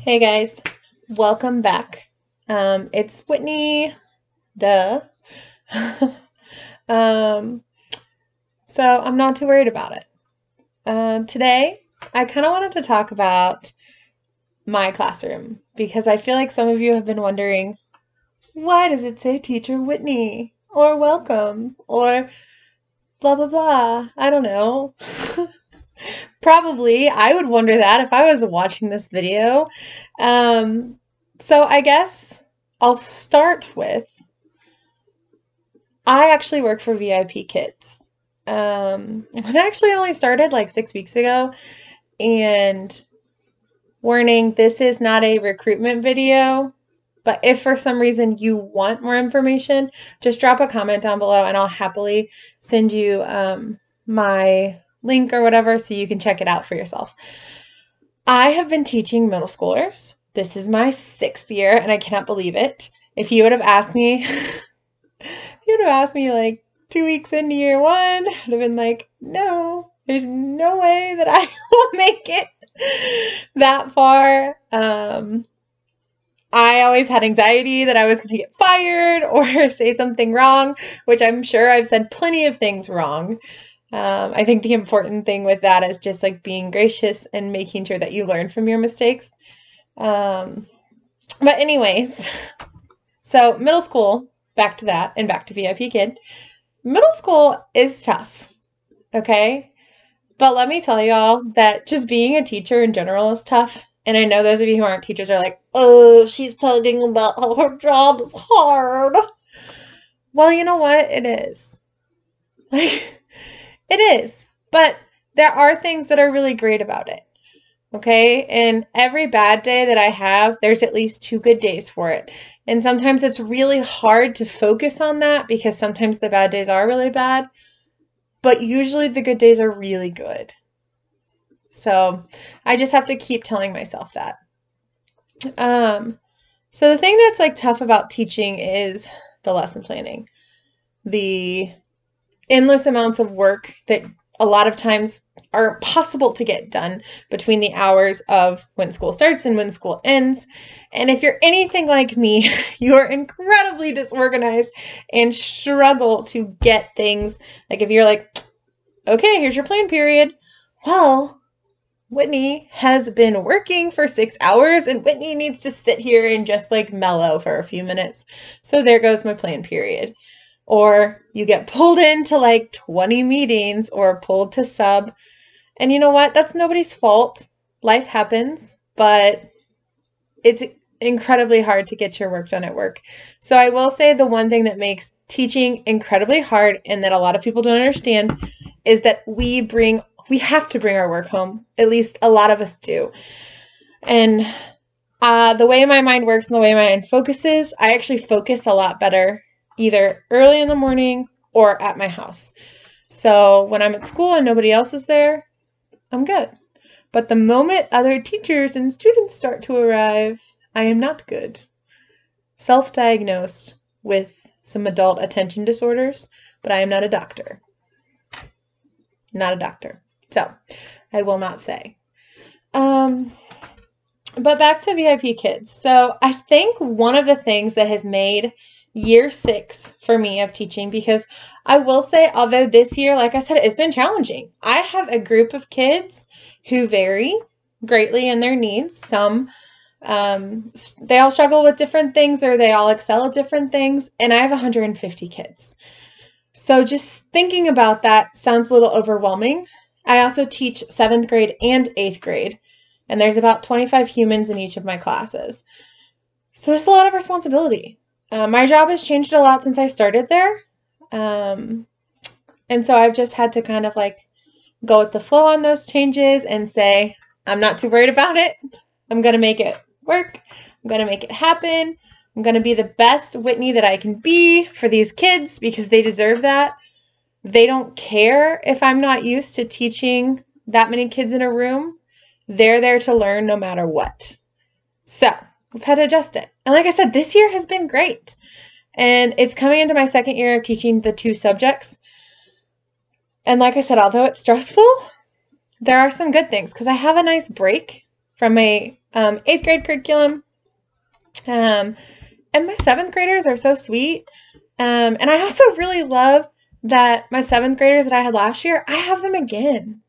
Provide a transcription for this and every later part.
Hey guys, welcome back. It's Whitney, duh. um, so I'm not too worried about it. Today, I kind of wanted to talk about my classroom because I feel like some of you have been wondering, why does it say Teacher Whitney or welcome or blah blah blah? I don't know. Probably, I would wonder that if I was watching this video. So I guess I'll start with, I actually work for VIPKIDs. It actually only started like 6 weeks ago, and warning, this is not a recruitment video, but if for some reason you want more information, just drop a comment down below and I'll happily send you my link or whatever so you can check it out for yourself. I have been teaching middle schoolers. This is my 6th year and I cannot believe it. If you would have asked me, like 2 weeks into year one, I'd have been like, no, there's no way that I will make it that far. I always had anxiety that I was going to get fired or say something wrong, which I'm sure I've said plenty of things wrong. I think the important thing with that is just like being gracious and making sure that you learn from your mistakes. But anyways, so middle school, back to that and back to VIPKid. Middle school is tough, okay? But let me tell y'all that just being a teacher in general is tough. And I know those of you who aren't teachers are like, oh, she's talking about how her job is hard. Well, you know what? It is. It is, but there are things that are really great about it, okay? And every bad day that I have, there's at least 2 good days for it. And sometimes it's really hard to focus on that because sometimes the bad days are really bad, but usually the good days are really good. So I just have to keep telling myself that. So the thing that's like tough about teaching is the lesson planning, the endless amounts of work that a lot of times are impossible to get done between the hours of when school starts and when school ends. And if you're anything like me, you're incredibly disorganized and struggle to get things. Like if you're like, okay, here's your plan period. Well, Whitney has been working for 6 hours and Whitney needs to sit here and just like mellow for a few minutes. So there goes my plan period. Or you get pulled into like 20 meetings or pulled to sub. And you know what? That's nobody's fault. Life happens, but it's incredibly hard to get your work done at work. So I will say the one thing that makes teaching incredibly hard and that a lot of people don't understand is that we have to bring our work home. At least a lot of us do. And the way my mind works and the way my mind focuses, I actually focus a lot better either early in the morning or at my house. So when I'm at school and nobody else is there, I'm good. But the moment other teachers and students start to arrive, I am not good. Self-diagnosed with some adult attention disorders, but I am not a doctor. Not a doctor. So I will not say. But back to VIPKIDs. So I think one of the things that has made year 6 for me of teaching, because I will say, although this year, like I said, it's been challenging. I have a group of kids who vary greatly in their needs. Some, they all struggle with different things or they all excel at different things. And I have 150 kids. So just thinking about that sounds a little overwhelming. I also teach 7th grade and 8th grade. And there's about 25 humans in each of my classes. So there's a lot of responsibility. My job has changed a lot since I started there. And so I've just had to kind of like go with the flow on those changes and say, I'm not too worried about it. I'm going to make it work. I'm going to make it happen. I'm going to be the best Whitney that I can be for these kids because they deserve that. They don't care if I'm not used to teaching that many kids in a room. They're there to learn no matter what. So we've had to adjust it. And like I said, this year has been great. And it's coming into my 2nd year of teaching the 2 subjects. And like I said, although it's stressful, there are some good things because I have a nice break from my 8th grade curriculum. And my 7th graders are so sweet. And I also really love that my 7th graders that I had last year, I have them again.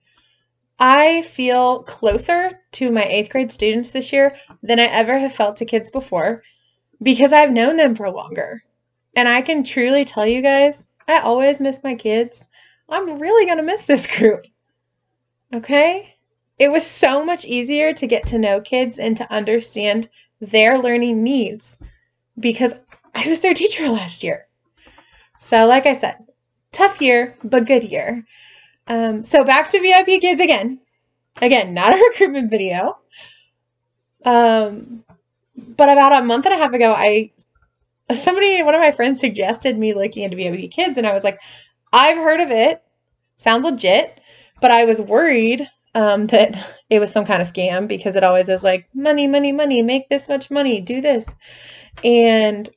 I feel closer to my 8th grade students this year than I ever have felt to kids before because I've known them for longer. And I can truly tell you guys, I always miss my kids. I'm really going to miss this group. Okay? It was so much easier to get to know kids and to understand their learning needs because I was their teacher last year. So like I said, tough year, but good year. So back to VIP Kids again. Again, not a recruitment video. But about a month and a half ago, one of my friends suggested me looking into VIP Kids, and I was like, I've heard of it. Sounds legit. But I was worried that it was some kind of scam because it always is like, money, money, money, make this much money, do this. And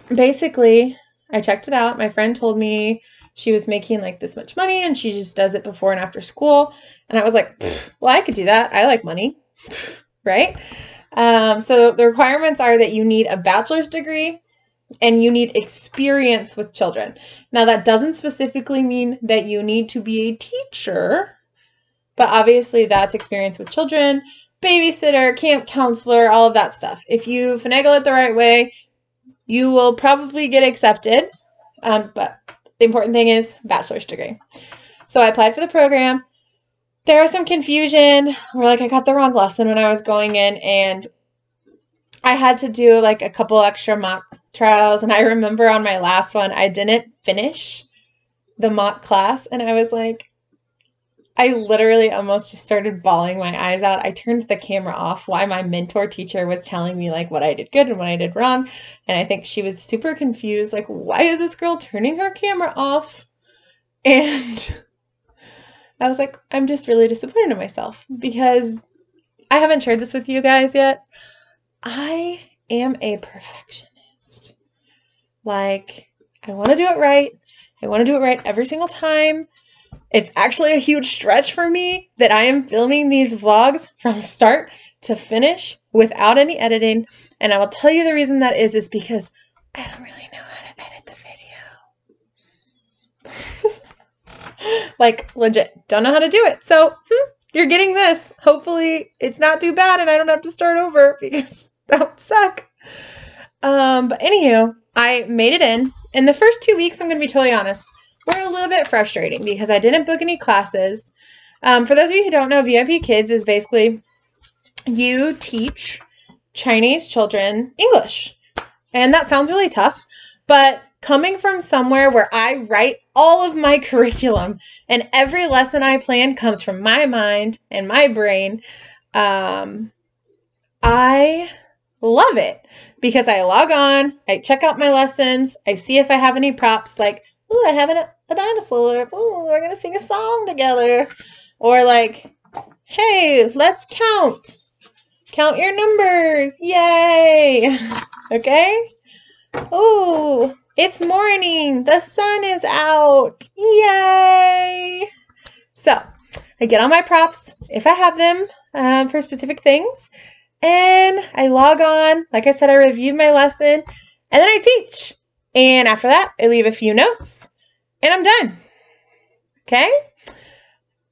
basically, I checked it out. My friend told me she was making like this much money and she just does it before and after school. And I was like, well, I could do that. I like money, right? So the requirements are that you need a bachelor's degree and you need experience with children. Now that doesn't specifically mean that you need to be a teacher, but obviously that's experience with children, babysitter, camp counselor, all of that stuff. If you finagle it the right way, you will probably get accepted. But the important thing is bachelor's degree. So I applied for the program. There was some confusion where like I got the wrong lesson when I was going in and I had to do like a couple extra mock trials. And I remember on my last one, I didn't finish the mock class. And I was like, I literally almost just started bawling my eyes out. I turned the camera off while my mentor teacher was telling me like what I did good and what I did wrong. And I think she was super confused. Like, why is this girl turning her camera off? And I was like, I'm just really disappointed in myself because I haven't shared this with you guys yet. I am a perfectionist. Like, I want to do it right. I want to do it right every single time. It's actually a huge stretch for me that I am filming these vlogs from start to finish without any editing. And I will tell you the reason that is because I don't really know how to edit the video. Like, legit, don't know how to do it. So you're getting this. Hopefully it's not too bad and I don't have to start over because that would suck. But anywho, I made it in. In the first 2 weeks, I'm going to be totally honest, were a little bit frustrating because I didn't book any classes. For those of you who don't know, VIP Kids is basically you teach Chinese children English. And that sounds really tough, but coming from somewhere where I write all of my curriculum and every lesson I plan comes from my mind and my brain, I love it because I log on, I check out my lessons, I see if I have any props like, ooh, I have a dinosaur. Ooh, we're going to sing a song together. Or like, hey, let's count. Count your numbers. Yay. Okay? Ooh, it's morning. The sun is out. Yay. So I get all my props if I have them for specific things. And I log on. Like I said, I reviewed my lesson. And then I teach. And after that, I leave a few notes and I'm done. Okay?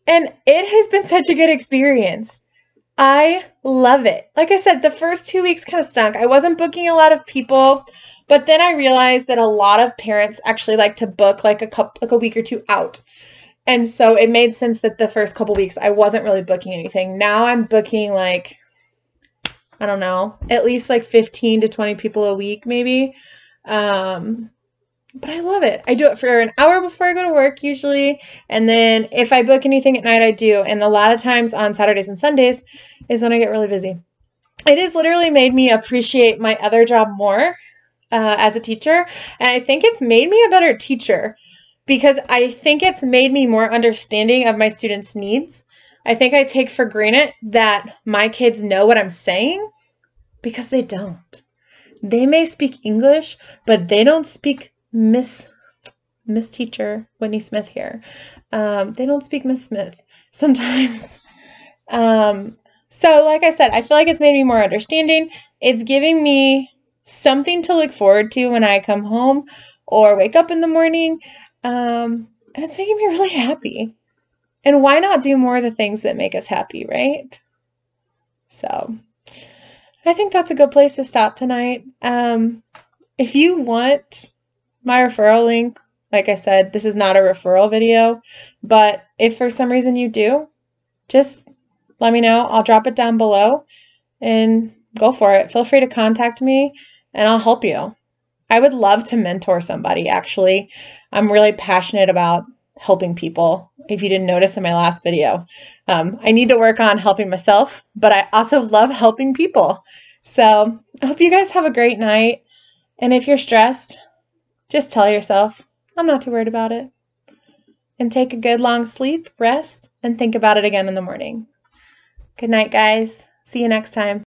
And it has been such a good experience. I love it. Like I said, the first 2 weeks kind of stunk. I wasn't booking a lot of people, but then I realized that a lot of parents actually like to book like a week or two out. And so it made sense that the first couple weeks I wasn't really booking anything. Now I'm booking like, I don't know, at least like 15 to 20 people a week maybe. But I love it. I do it for an hour before I go to work usually. And then if I book anything at night, I do. And a lot of times on Saturdays and Sundays is when I get really busy. It has literally made me appreciate my other job more as a teacher. And I think it's made me a better teacher because I think it's made me more understanding of my students' needs. I think I take for granted that my kids know what I'm saying because they don't. They may speak English, but they don't speak Miss Teacher Whitney Smith here. They don't speak Miss Smith sometimes. So like I said, I feel like it's made me more understanding. It's giving me something to look forward to when I come home or wake up in the morning. And it's making me really happy. And why not do more of the things that make us happy, right? So I think that's a good place to stop tonight. If you want my referral link, like I said, this is not a referral video, but if for some reason you do, just let me know. I'll drop it down below and go for it. Feel free to contact me and I'll help you. I would love to mentor somebody, actually. I'm really passionate about helping people, if you didn't notice in my last video. I need to work on helping myself, but I also love helping people. So I hope you guys have a great night. And if you're stressed, just tell yourself, I'm not too worried about it. And take a good long sleep, rest, and think about it again in the morning. Good night, guys. See you next time.